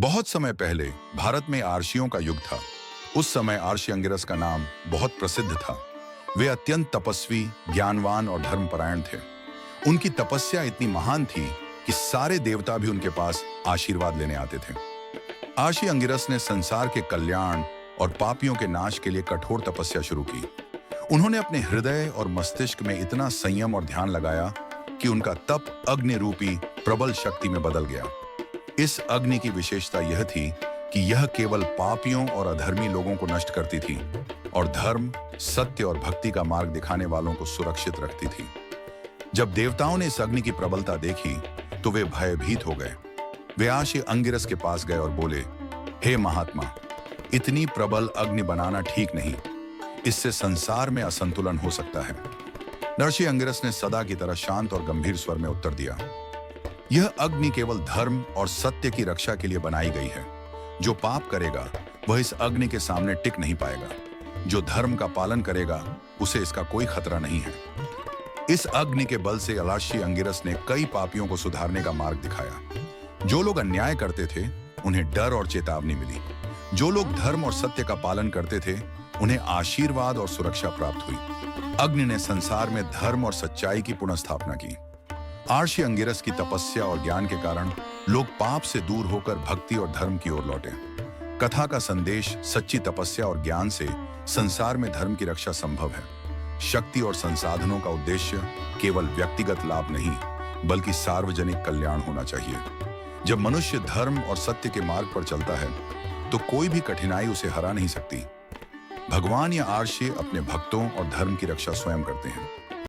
बहुत समय पहले भारत में आर्षियों का युग था। उस समय आर्षि अंगिरस का नाम बहुत प्रसिद्ध था। वे अत्यंत तपस्वी, ज्ञानवान और धर्मपरायण थे। उनकी तपस्या इतनी महान थी कि सारे देवता भी उनके पास आशीर्वाद लेने आते थे। आर्षि अंगिरस ने संसार के कल्याण और पापियों के नाश के लिए कठोर तपस्या शुरू की। उन्होंने अपने हृदय और मस्तिष्क में इतना संयम और ध्यान लगाया कि उनका तप अग्नि रूपी प्रबल शक्ति में बदल गया। इस अग्नि की विशेषता यह थी कि यह केवल पापियों और अधर्मी लोगों को नष्ट करती थी और धर्म, सत्य और भक्ति का मार्ग दिखाने वालों को सुरक्षित रखती थी। जब देवताओं ने इस अग्नि की प्रबलता देखी तो वे भयभीत हो गए। वे आर्षि अंगिरस के पास गए और बोले, हे महात्मा, इतनी प्रबल अग्नि बनाना ठीक नहीं। इससे संसार में असंतुलन हो सकता है। ऋषि अंगिरस ने सदा की तरह शांत और गंभीर स्वर में उत्तर दिया, यह अग्नि केवल धर्म और सत्य की रक्षा के लिए बनाई गई है। जो पाप करेगा वह इस अग्नि के सामने टिक नहीं पाएगा। जो धर्म का पालन करेगा उसे इसका कोई खतरा नहीं है। इस अग्नि के बल से आर्षि अंगिरस ने कई पापियों को सुधारने का मार्ग दिखाया। जो लोग अन्याय करते थे उन्हें डर और चेतावनी मिली। जो लोग धर्म और सत्य का पालन करते थे उन्हें आशीर्वाद और सुरक्षा प्राप्त हुई। अग्नि ने संसार में धर्म और सच्चाई की पुनर्स्थापना की। आर्षि अंगिरस की तपस्या और ज्ञान के कारण लोग पाप से दूर होकर भक्ति और धर्म की ओर लौटे। कथा का संदेश सच्ची तपस्या और ज्ञान से संसार में धर्म की रक्षा संभव है। शक्ति और संसाधनों का उद्देश्य केवल व्यक्तिगत लाभ नहीं बल्कि सार्वजनिक कल्याण होना चाहिए। जब मनुष्य धर्म और सत्य के मार्ग पर चलता है तो कोई भी कठिनाई उसे हरा नहीं सकती। भगवान या आर्षि अपने भक्तों और धर्म की रक्षा स्वयं करते हैं।